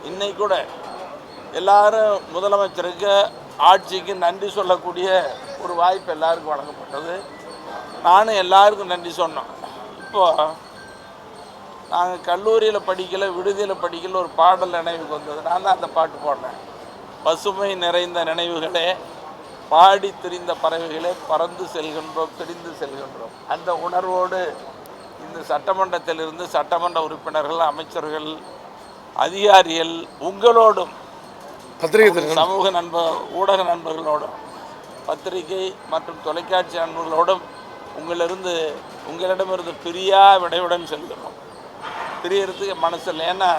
இன்னைக்கு கூட எல்லாரும் முதலமைச்சருக்கு ஆட்சிக்கு நன்றி சொல்லக்கூடிய ஒரு வாய்ப்பு எல்லாருக்கும் வழங்கப்பட்டது. நானும் எல்லாருக்கும் நன்றி சொன்னோம். இப்போது நாங்கள் கல்லூரியில் படிக்கலை, விடுதியில் படிக்கல, ஒரு பாடல் நினைவுக்கு வந்தது. நான் தான் அந்த பாட்டு பாடினேன். பசுமை நிறைந்த நினைவுகளே, பாடி திரிந்த பறவைகளே, பறந்து செல்கின்றோம், திரிந்து செல்கின்றோம். அந்த உணர்வோடு இந்த சட்டமன்றத்திலிருந்து சட்டமன்ற உறுப்பினர்கள், அமைச்சர்கள், அதிகாரிகள், உங்களோடும் பத்திரிகை சமூக ஊடக நண்பர்களோடும், பத்திரிகை மற்றும் தொலைக்காட்சி நண்பர்களோடும் உங்களிடமிருந்து பிரியா விடையுடன் செல்கிறோம். பிரியறதுக்கு மனசில். ஏன்னா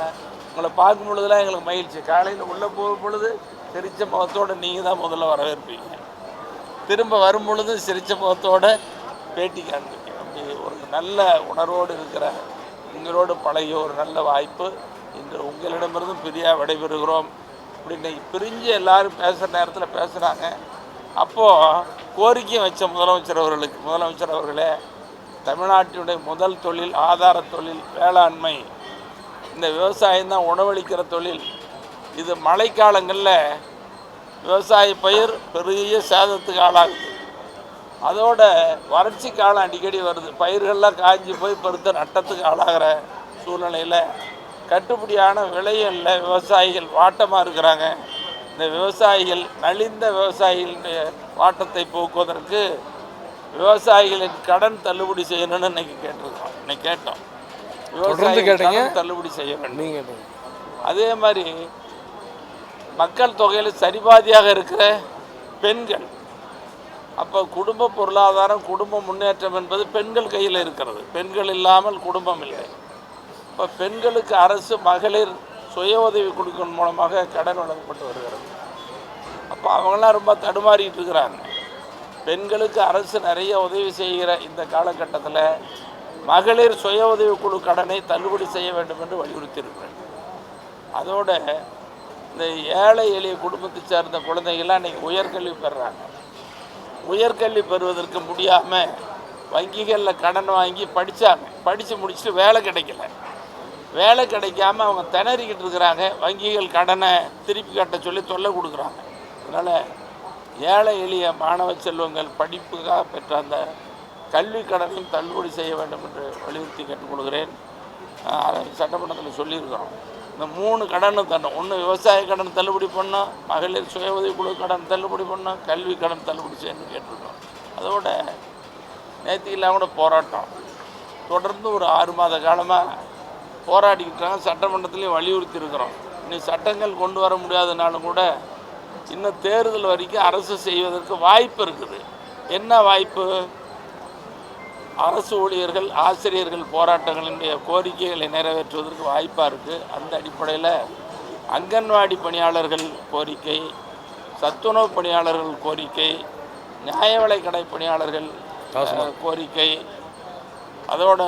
உங்களை பார்க்கும் பொழுதுலாம் எங்களுக்கு மகிழ்ச்சி. காலையில் உள்ளே போகும் பொழுது சிரித்த முகத்தோடு நீங்கள் தான் முதல்ல வரவேற்பீங்க. திரும்ப வரும் பொழுது சிரித்த முகத்தோடு பேட்டி காண்பீங்க. அப்படி ஒரு நல்ல உணர்வோடு இருக்கிற உங்களோடு பழகிய ஒரு நல்ல வாய்ப்பு. இன்று உங்களிடமிருந்தும் பிரியா விடைபெறுகிறோம். இப்படி இன்றைக்கி பிரிஞ்சு எல்லோரும் பேசுகிற நேரத்தில் பேசுகிறாங்க. அப்போது கோரிக்கையும் வச்ச முதலமைச்சர் அவர்களே, தமிழ்நாட்டினுடைய முதல் தொழில் ஆதார தொழில் வேளாண்மை. இந்த விவசாயம்தான் உணவளிக்கிற தொழில். இது மழைக்காலங்களில் விவசாய பயிர் பெரிய சேதத்துக்கு ஆளாகுது. அதோட வறட்சி காலம் அடிக்கடி வருது. பயிர்கள்லாம் காய்ஞ்சி போய் பெருத்த நட்டத்துக்கு ஆளாகிற சூழ்நிலையில் கட்டுப்படியான விலையும் இல்லை. விவசாயிகள் வாட்டமாக இருக்கிறாங்க. இந்த விவசாயிகள் நலிந்த விவசாயிகளுடைய வாட்டத்தை போக்குவதற்கு விவசாயிகளின் கடன் தள்ளுபடி செய்யணும்னு இன்னைக்கு கேட்டிருக்கோம். இன்னைக்கு கேட்டோம், விவசாயிகள் தள்ளுபடி செய்ய வேண்டும். அதே மாதிரி மக்கள் தொகையில் சரிபாதியாக இருக்கிற பெண்கள், அப்போ குடும்ப பொருளாதாரம், குடும்ப முன்னேற்றம் என்பது பெண்கள் கையில் இருக்கிறது. பெண்கள் இல்லாமல் குடும்பம் இல்லை. இப்போ பெண்களுக்கு அரசு மகளிர் சுய உதவி குழுக்கள் மூலமாக கடன் வழங்கப்பட்டு வருகிறது. அப்போ அவங்களாம் ரொம்ப தடுமாறிட்டு இருக்கிறாங்க. பெண்களுக்கு அரசு நிறைய உதவி செய்கிற இந்த காலகட்டத்தில் மகளிர் சுய உதவி குழு கடனை தள்ளுபடி செய்ய வேண்டும் என்று வலியுறுத்தியிருக்கிறேன். அதோட இந்த ஏழை எளிய குடும்பத்தை சேர்ந்த குழந்தைகள்லாம் இன்றைக்கி உயர்கல்வி பெறுறாங்க. உயர்கல்வி பெறுவதற்கு முடியாமல் வங்கிகளில் கடன் வாங்கி படித்து முடிச்சுட்டு வேலை கிடைக்கல. வேலை கிடைக்காம அவங்க திணறிக்கிட்டு இருக்கிறாங்க. வங்கிகள் கடனை திருப்பி கட்ட சொல்லி தொல்லை கொடுக்குறாங்க. அதனால் ஏழை எளிய மாணவ செல்வங்கள் படிப்புக்காக பெற்ற அந்த கல்வி கடனையும் தள்ளுபடி செய்ய வேண்டும் என்று வலியுறுத்தி கேட்டுக்கொள்கிறேன். சட்டமன்றத்தில் சொல்லியிருக்கிறோம். இந்த 3 கடனும் தரணும். ஒன்று விவசாய கடன் தள்ளுபடி பண்ணோம், மகளிர் சுய உதவி குழு கடன் தள்ளுபடி பண்ணோம், கல்வி கடன் தள்ளுபடி செய்யணும்னு கேட்டிருக்கோம். அதோட நேற்றுக்கெல்லாம் கூட போராட்டம் தொடர்ந்து ஒரு 6 மாத காலமாக போராடிக்கிட்டாங்க. சட்டமன்றத்திலையும் வலியுறுத்தி இருக்கிறோம். இன்னும் சட்டங்கள் கொண்டு வர முடியாதனாலும் கூட இன்னும் தேர்தல் வரைக்கும் அரசு செய்வதற்கு வாய்ப்பு இருக்குது. என்ன வாய்ப்பு? அரசு ஊழியர்கள், ஆசிரியர்கள் போராட்டங்களினுடைய கோரிக்கைகளை நிறைவேற்றுவதற்கு வாய்ப்பாக இருக்குது. அந்த அடிப்படையில் அங்கன்வாடி பணியாளர்கள் கோரிக்கை, சத்துணவு பணியாளர்கள் கோரிக்கை, நியாய விலைக் கடை பணியாளர்கள் கோரிக்கை, அதோட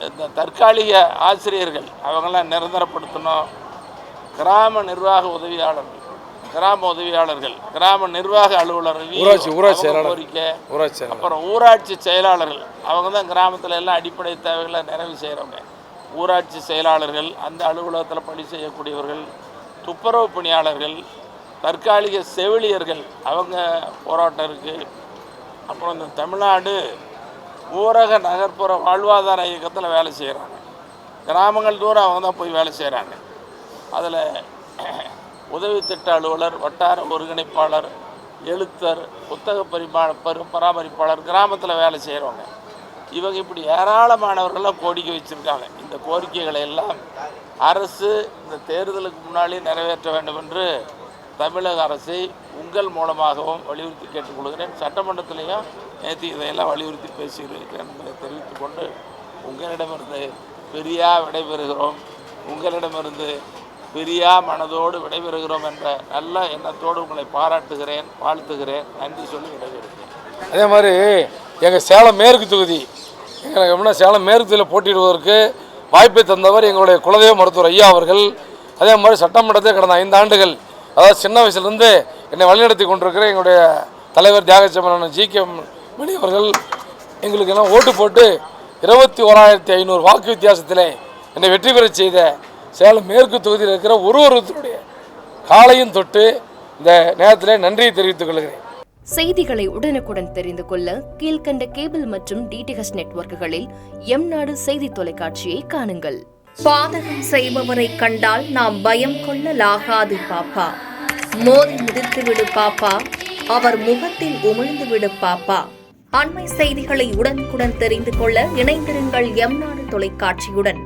இந்த தற்காலிக ஆசிரியர்கள் அவங்களாம் நிரந்தரப்படுத்தணும். கிராம நிர்வாக உதவியாளர்கள், கிராம நிர்வாக அலுவலர்கள் கோரிக்கை, அப்புறம் ஊராட்சி செயலாளர்கள், அவங்க தான் கிராமத்தில் எல்லாம் அடிப்படை தேவைகளை நிறைவு செய்கிறவங்க. ஊராட்சி செயலாளர்கள், அந்த அலுவலகத்தில் பணி செய்யக்கூடியவர்கள், துப்புரவு பணியாளர்கள், தற்காலிக செவிலியர்கள், அவங்க போராட்டம் இருக்குது. அப்புறம் இந்த தமிழ்நாடு ஊரக நகர்ப்புற வாழ்வாதார இயக்கத்தில் வேலை செய்கிறாங்க. கிராமங்கள் தூரம் அவங்க தான் போய் வேலை செய்கிறாங்க. அதில் உதவி திட்ட அலுவலர், வட்டார ஒருங்கிணைப்பாளர், எழுத்தர், புத்தக பராமரிப்பாளர், கிராமத்தில் வேலை செய்கிறவங்க, இவங்க இப்படி ஏராளமானவர்கள்லாம் கோரிக்கை வச்சுருக்காங்க. இந்த கோரிக்கைகளை எல்லாம் அரசு இந்த தேர்தலுக்கு முன்னாலே நிறைவேற்ற வேண்டும் என்று தமிழக அரசை உங்கள் மூலமாகவும் வலியுறுத்தி கேட்டுக்கொள்கிறேன். சட்டமன்றத்திலையும் நேற்று இதையெல்லாம் வலியுறுத்தி பேசியிருக்கிறேன் என்பதை தெரிவித்துக் கொண்டு உங்களிடமிருந்து பிரியா விடைபெறுகிறோம், உங்களிடமிருந்து பிரியா மனதோடு விடைபெறுகிறோம் என்ற நல்ல எண்ணத்தோடு உங்களை பாராட்டுகிறேன், வாழ்த்துகிறேன், நன்றி சொல்லி விடைபெறுகிறேன். அதே மாதிரி எங்கள் சேலம் மேற்கு தொகுதி, எங்களுக்கு எப்படின்னா சேலம் மேற்கு தொகுதியில் போட்டியிடுவதற்கு வாய்ப்பை தந்தவர் எங்களுடைய குலதெய்வ மருத்துவர் ஐயா அவர்கள். அதே மாதிரி சட்டமன்றத்தில் கடந்த 5 ஆண்டுகள், அதாவது சின்ன வயசுலேருந்து என்னை வழிநடத்தி கொண்டிருக்கிற எங்களுடைய தலைவர் தியாகச்சமரன் ஜி.கே. மணி அவர்கள் எங்களுக்கு எல்லாம் ஓட்டு போட்டு 21,500 வாக்கு வித்தியாசத்தில் என்னை வெற்றி பெற செய்த சேலம் மேற்கு தொகுதியில் இருக்கிற ஒருவருடைய காலையும் தொட்டு இந்த நேரத்தில் நன்றியை தெரிவித்துக் கொள்கிறேன். செய்திகளை உடனுக்குடன் தெரிந்து கொள்ள கீழ்கண்ட கேபிள் மற்றும் டிடிஹெச் நெட்வொர்க்குகளில் எம்நாடு செய்தி தொலைக்காட்சியை காணுங்கள். பாதகம் செய்பவரை கண்டால் நாம் பயம் கொள்ளலாகாது பாப்பா. மோதி மிதித்துவிடு பாப்பா, அவர் முகத்தில் உமிழ்ந்துவிடு பாப்பா. அண்மை செய்திகளை உடனுக்குடன் தெரிந்து கொள்ள இணைந்திருங்கள் எம்நாடு தொலைக்காட்சியுடன்.